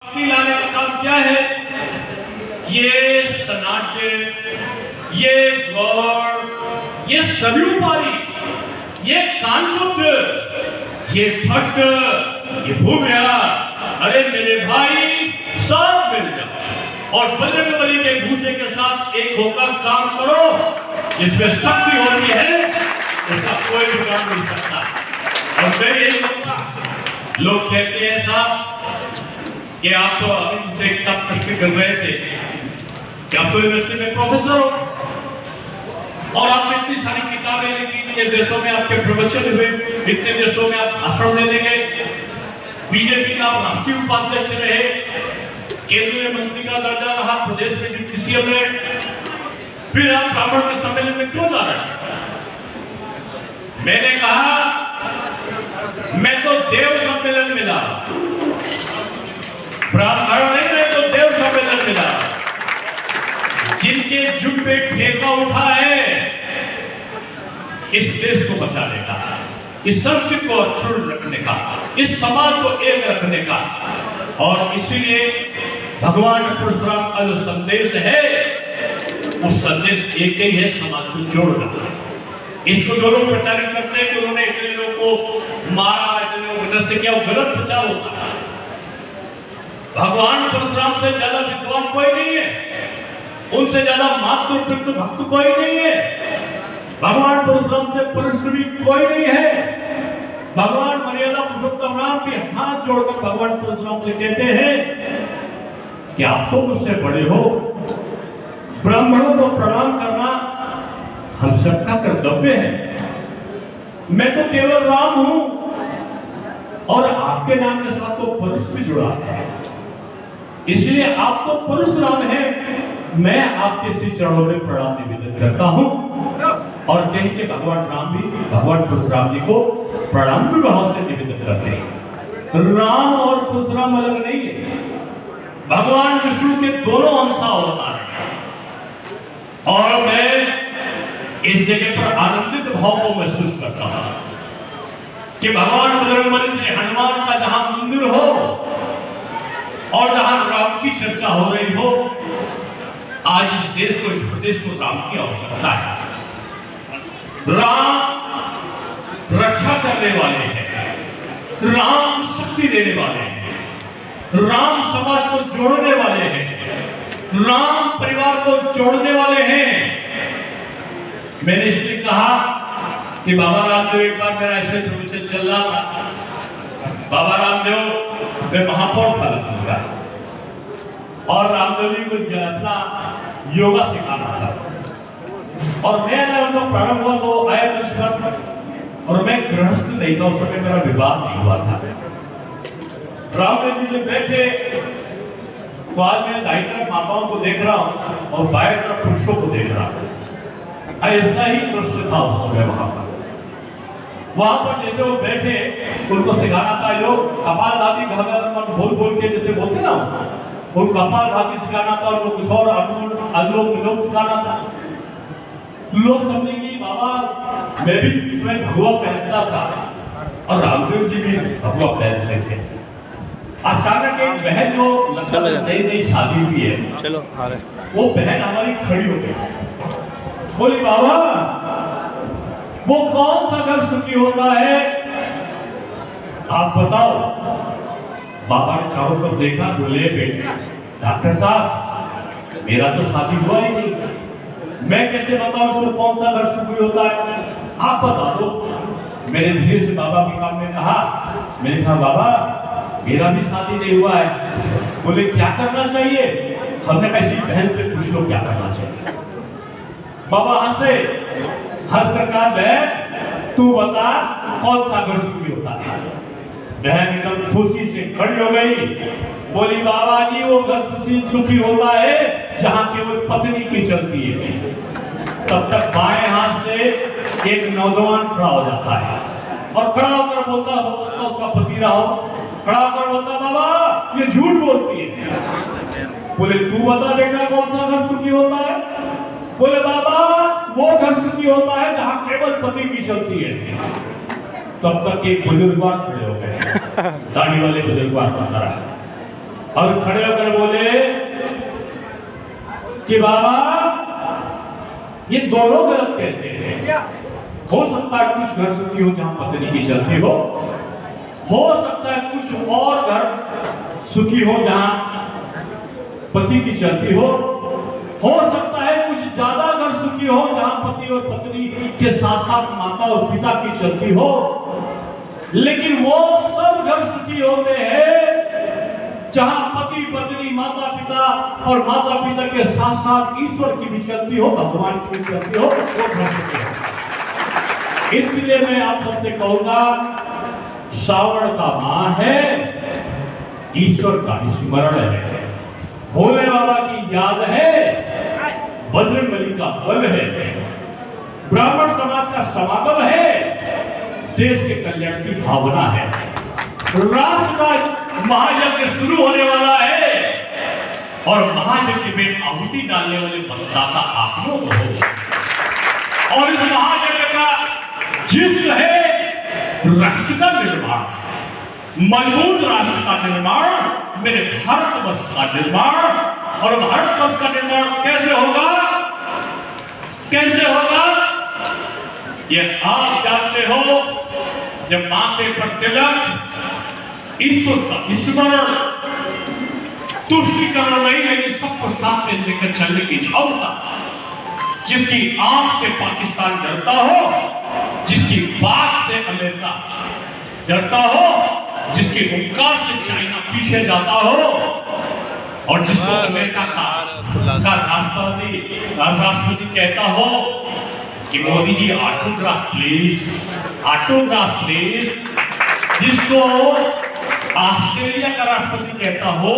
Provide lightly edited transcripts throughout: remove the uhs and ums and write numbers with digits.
शांति लाने का काम क्या है? ये सनाटे, ये गौड़, ये सरयूपारी, ये कानपुर, ये भट्ट, ये भूमिया, अरे मेरे भाई सब मिल जाओ और बजरंगबली के भूसे के साथ एक होकर काम करो। जिसमें शक्ति होती है उसका कोई भी काम नहीं सकता। और मैं यही कहूंगा, लोग कहते हैं साहब कि आप तो अभी से एक साथ प्रश्न कर रहे थे कि आप तो यूनिवर्सिटी में प्रोफेसर हो और आपने इतनी सारी किताबें लिखी, इतने देशों में आपके प्रवचन हुए, इतने देशों में आप भाषण देने गए, बीजेपी का आप राष्ट्रीय उपाध्यक्ष रहे, केंद्रीय मंत्री का दर्जा रहा, प्रदेश में डिप्टी सीएम रहे, फिर आप ब्राह्मण के सम्मेलन में क्यों जा रहे हैं? मैंने कहा मैं तो देव सम्मेलन में जा रहा हूं, ब्राह्मण नहीं रहे तो देव सम्मेलन में जा रहा हूं। जिनके जुट पे ठेका उठा है इस देश को बचाने का, इस संस्कृति को अक्षुण्ण रखने का, इस समाज को एक रखने का, और इसीलिए भगवान परशुराम का जो संदेश है उस संदेश एक ही है, समाज को जोड़ना। इसको जो लोग प्रचारित करते हैं कि उन्होंने इतने लोगों को मारा, इतने लोगों को नष्ट किया, वो गलत प्रचार होता है। भगवान परशुराम से ज्यादा विद्वान कोई नहीं है, उनसे ज्यादा मातृ भक्त कोई नहीं है, भगवान परशुराम से परिश्रमी कोई नहीं है। भगवान मर्यादा पुरुषोत्तम राम के हाथ जोड़कर भगवान परशुराम से कहते हैं कि आप तो मुझसे बड़े हो, ब्राह्मणों को प्रणाम करना हम सबका कर्तव्य है। मैं तो केवल राम हूं और आपके नाम के साथ तो पुरुष भी जुड़ा है, इसलिए आप तो परशुराम हैं, मैं आपके श्री चरणों में प्रणाम निवेदन करता हूं। और कहीं के भगवान राम भी भगवान परशुराम जी को प्रणाम भी भाव से निवेदन करते हैं। राम और परशुराम अलग नहीं है, भगवान विष्णु के दोनों अंश अवतार हैं। और मैं इस जगह पर आनंदित भाव को महसूस करता हूं कि भगवान बजरंगबली श्री हनुमान का जहां मंदिर हो और जहां राम की चर्चा हो रही हो, आज इस देश को, इस प्रदेश को राम की आवश्यकता है। राम रक्षा करने वाले हैं, राम शक्ति देने वाले हैं, राम समाज को जोड़ने वाले हैं, राम परिवार को जोड़ने वाले हैं। मैंने इसलिए कहा कि बाबा रामदेव, एक बार मेरा ऐसे प्रवचन चल रहा था, बाबा रामदेव मैं महापौर था लखनऊ का, और रामदेव जी को अपना योगा सिखाना था, और मैं उनका प्रारंभ हुआ तो आया मंच पर, और मैं गृहस्थ नहीं था उस समय, मेरा विवाह नहीं हुआ था। रामदेव जी जब बैठे तो आज मैं दाई तरफ माताओं को देख रहा हूं और बाएं तरफ पुरुषों को देख रहा हूं। ऐसा ही दृश्य था उस समय वहां पर जैसे वो बैठे, उनको सिखाना था योग, कपालभाति घर बोल बोल के जैसे बोलते ना, उनको कपालभाति सिखाना था, उनको कुछ और अनुलोम विलोम सिखाना था। लोग समझे कि बाबा मैं भी इसमें भगवा पहनता था और रामदेव जी भी भगवा पहनते थे। अचानक एक बहन जो नई नई शादी हुई है, चलो वो बहन हमारी खड़ी हो गई, बोली बाबा वो कौन सा घर सुखी होता है, आप बताओ। बाबा ने चारों तरफ देखा, बोले बेटे डॉक्टर साहब मेरा तो शादी हुआ ही नहीं, मैं कैसे बताऊं इसमें कौन सा घर सुखी होता है, आप बता दो। मैंने धीरे से बाबा के सामने कहा, मैंने कहा बाबा मेरा भी शादी नहीं हुआ है। बोले क्या करना चाहिए? हमने कहा इसी बहन से पूछ लो क्या करना चाहिए। बाबा हंसे, हंस कर कहा बहन तू बता कौन सा घर सुखी होता है। बहन एकदम खुशी से खड़ी हो गई, बोली बाबा जी वो घर सुखी होता है जहां केवल पत्नी की चलती है। तब तक बाएं हाथ से एक नौजवान खड़ा हो जाता है और खड़ा होकर बोलता, हो सकता उसका पति रहा हो, खड़ा होकर बोलता बाबा ये झूठ बोलती है। बोले तू बता बेटा कौन सा घर सुखी होता है? बोले बाबा वो घर सुखी होता है जहां केवल पति की चलती है। तब तक एक बुजुर्गवान खड़े हो गए, दाढ़ी वाले बुजुर्गवान बता रहा, और खड़े होकर बोले कि बाबा ये दोनों गलत कहते हैं। हो सकता है कुछ घर सुखी हो जहां पत्नी की चलती हो सकता है कुछ और घर सुखी हो जहां पति की चलती हो सकता है कुछ ज्यादा घर सुखी हो जहां पति और पत्नी के साथ साथ माता और पिता की चलती हो, लेकिन वो सब घर सुखी होते हैं जहां पति पत्नी माता पिता और माता पिता के साथ साथ ईश्वर की भी चलती हो, भगवान की भी चलती हो, वो घर सुखी हो। इसलिए मैं आप सबसे कहूंगा, श्रावण का माह है, ईश्वर का स्मरण है, भोले बाबा की याद है, बजरंगबली का बल है, ब्राह्मण समाज का समागम है, देश के कल्याण की भावना है, राष्ट्र का महायज्ञ शुरू होने वाला है और महायज्ञ में आहुति डालने वाले मतदाता आप लोग हो। और इस महायज्ञ का जिस्म है राष्ट्र का निर्माण, मजबूत राष्ट्र का निर्माण, मेरे भारतवर्ष का निर्माण। और भारतवर्ष का निर्माण कैसे होगा, कैसे होगा ये आप जानते हो, जब माथे पर तिलक, ईश्वर का स्मरण, तुष्टिकरण नहीं लेकिन सबको साथ में लेकर चलने की क्षमता, जिसकी आंख से पाकिस्तान डरता हो, जिसकी बात से अमेरिका डरता हो, जिसके हुंकार से चाइना पीछे जाता हो, और जिसको अमेरिका का राष्ट्रपति कहता हो कि Modi ji autograph please, autograph please, जिसको ऑस्ट्रेलिया का राष्ट्रपति कहता हो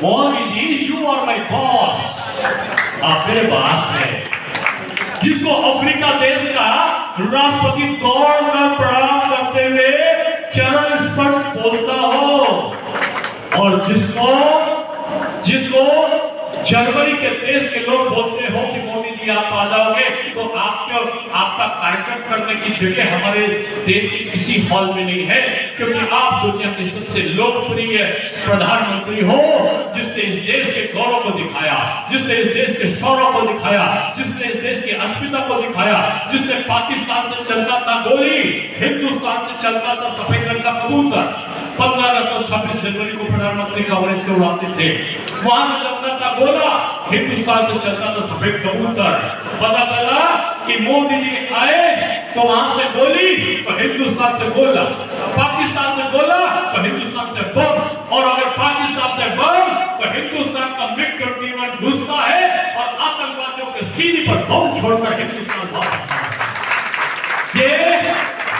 Modi ji you are my boss, आप मेरे बॉस हैं, जिसको अफ्रीका देश का राष्ट्रपति दौड़कर प्रणाम करते हुए चरण स्पर्श बोलता हो, और जिसको जर्मनी के देश के लोग बोलते हो कि मोदी जी आप आ जाओगे तो आपका कार्यक्रम करने की जगह हमारे देश के किसी हॉल में नहीं है, क्योंकि आप दुनिया के सबसे लोकप्रिय प्रधानमंत्री हो, जिसने इस देश के गौरव को दिखाया, जिसने इस देश के शौर्य को दिखाया, जिसने इस देश की अस्मिता को दिखाया, जिसने पाकिस्तान से चलता था गोली, हिंदुस्तान से चलता था सफेद रंग का कबूतर, 15 अगस्त और 26 जनवरी को प्रधानमंत्री कांग्रेस के उड़ाते थे, वहां से चलता था गोला, हिंदुस्तान से चलता था सफेद कबूतर। पता चला कि मोदी जी आए तो वहां से गोली तो हिंदुस्तान से गोला, पाकिस्तान से गोला तो हिंदुस्तान से बम, और अगर पाकिस्तान से बम तो हिंदुस्तान का MiG-21 घुसता है और आतंकवादियों के सीने पर बम छोड़कर हिंदुस्तान वापस। ये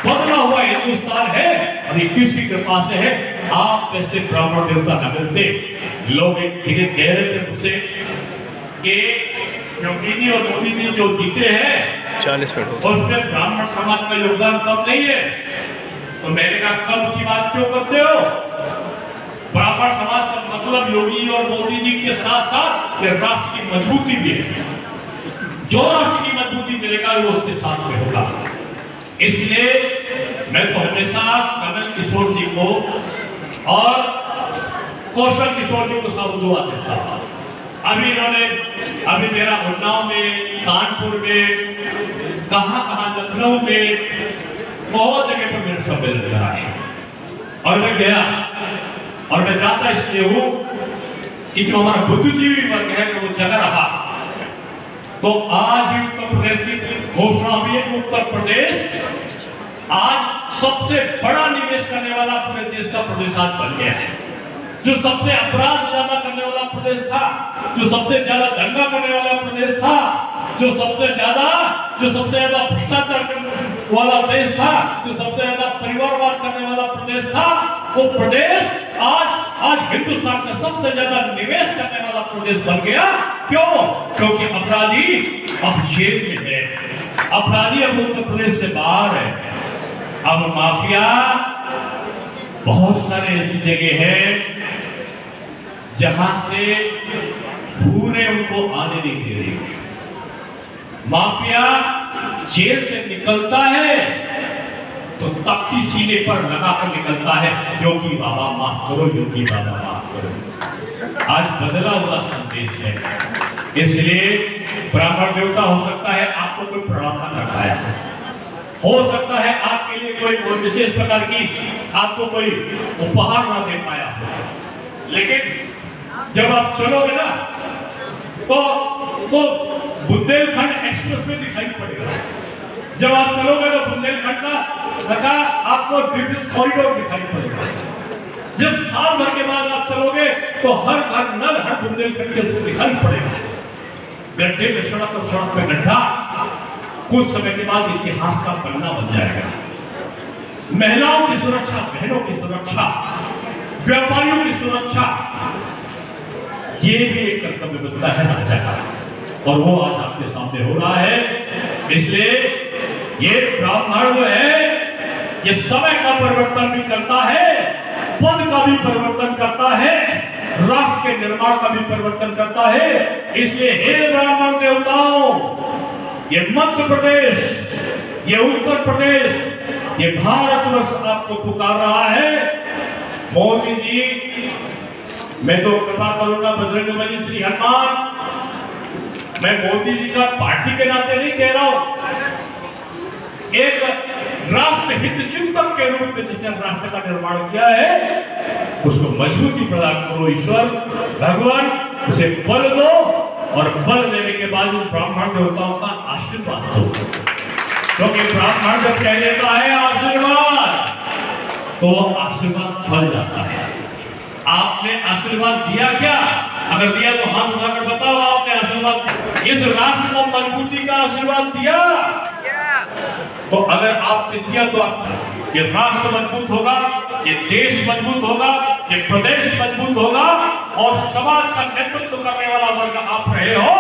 बदला हुआ हिंदुस्तान है और ये किसकी कृपा से है? आप ऐसे ब्राह्मण देवता न मिलते, लोग कह रहे थे मुझसे कि योगी जी और मोदी जी जो जीते हैं 40 मिनट उसमें ब्राह्मण समाज का योगदान कम नहीं है, तो मैंने कहा कम की बात क्यों करते हो? ब्राह्मण समाज का मतलब योगी और मोदी जी के साथ साथ ये राष्ट्र की मजबूती भी है, जो राष्ट्र की मजबूती मिलेगा वो उसके साथ में होगा। इसलिए मैं तो हमेशा कमल किशोर जी को और कौशल किशोर जी को सब दुआ देता हूं। अभी मेरा उन्नाव में, कानपुर में, कहां लखनऊ में, बहुत जगह पर मेरे सम्मेलन रहा है, और मैं गया और मैं जाता इसलिए हूं कि जो हमारा बुद्धिजीवी वर्ग है वो जगह रहा। तो आज ही उत्तर प्रदेश की घोषणा हुई है कि उत्तर प्रदेश आज सबसे बड़ा निवेश करने वाला पूरे देश का प्रदेश आज बन गया है। जो सबसे अपराध ज्यादा करने वाला प्रदेश था, जो सबसे ज्यादा दंगा करने वाला प्रदेश था, जो सबसे ज्यादा भ्रष्टाचार करने वाला देश था, जो सबसे ज्यादा परिवारवाद करने वाला प्रदेश था, वो प्रदेश आज हिंदुस्तान का सबसे ज्यादा निवेश करने वाला प्रदेश बन गया। क्यों? क्योंकि अपराधी अब जेल में है, अपराधी अब उत्तर प्रदेश से बाहर है, अब माफिया बहुत सारे ऐसी जगह है जहां से पूरे उनको आने नहीं दे रही। माफिया जेल से निकलता है तो तख्ती सीने पर लगाकर निकलता है, योगी बाबा माफ करो, योगी बाबा माफ करो। आज बदला हुआ संदेश है, इसलिए ब्राह्मण देवता हो सकता है आपको कोई प्रावधान रखाया है, हो सकता है आपके लिए कोई विशेष प्रकार की आपको कोई उपहार ना दे पाया हो, लेकिन जब आप चलोगे ना तो बुंदेलखंड एक्सप्रेस में दिखाई पड़ेगा। जब आप चलोगे तो बुंदेलखंड का आपको डिफेंस कॉरिडोर दिखाई पड़ेगा। जब साल भर के बाद आप चलोगे तो हर घर नल हर बुंदेलखंड के दिखाई पड़ेगा। गड्ढे में सड़क और सड़क में गड्ढा कुछ समय के बाद इतिहास का पन्ना बन जाएगा। महिलाओं की सुरक्षा, बहनों की सुरक्षा, व्यापारियों की सुरक्षा, ये भी एक कर्तव्य बनता है राजा का, और वो आज आपके सामने हो रहा है। इसलिए ये ब्राह्मण जो है ये समय का परिवर्तन भी करता है, पद का भी परिवर्तन करता है, राष्ट्र के निर्माण का भी परिवर्तन करता है। इसलिए हे ब्राह्मण देवताओं, ये मध्य प्रदेश, ये उत्तर प्रदेश, ये भारतवर्ष आपको पुकार रहा है। मोदी जी, मैं तो कृपा करूंगा बजरंगबली श्री हनुमान, मैं मोदी जी का पार्टी के नाते नहीं कह रहा हूं, एक राष्ट्र हित चिंतक के रूप में जिसने राष्ट्र का निर्माण किया है उसको मजबूती प्रदान करो ईश्वर भगवान, उसे बल दो, और बल देने के बाद ब्राह्मण देवताओं का आशीर्वाद दो, क्योंकि ब्राह्मण जब कह देता है आशीर्वाद तो आशीर्वाद फल जाता है। आपने आशीर्वाद दिया क्या? अगर दिया तो हाथ उठाकर बताओ, आपने आशीर्वाद इस राष्ट्र को मजबूती का आशीर्वाद दिया? तो अगर आपने दिया तो ये राष्ट्र मजबूत होगा, ये देश मजबूत होगा, ये प्रदेश मजबूत होगा, और समाज का नेतृत्व करने वाला वर्ग आप रहे हो।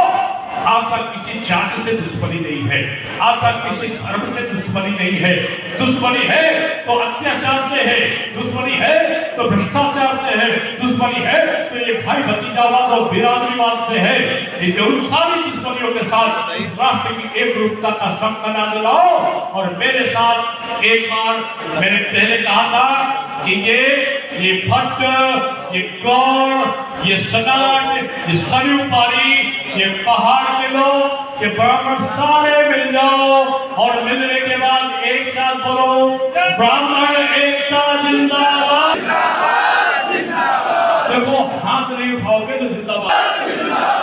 आपका किसी जाति से दुश्मनी नहीं है, आपका किसी धर्म से दुश्मनी नहीं है। दुश्मनी है तो अत्याचार से है, दुश्मनी है तो भ्रष्टाचार से है, दुश्मनी है तो ये भाई भतीजावाद और बिरादरीवाद से है। ये उन सारी दुश्मनियों के साथ इस राष्ट्र की एक रूपता का संकल्प दिलाओ। और मेरे साथ एक बार मैंने पहले कहा था कि ये भट्ट, ये गौड़, ये सनाट, ये सरयूपारी, ये पहाड़ के लोग, ये ब्राह्मण सारे मिल जाओ, और मिलने के बाद एक साथ बोलो ब्राह्मण एकता जिंदाबाद। देखो हाथ नहीं उठाओगे तो जिंदाबाद।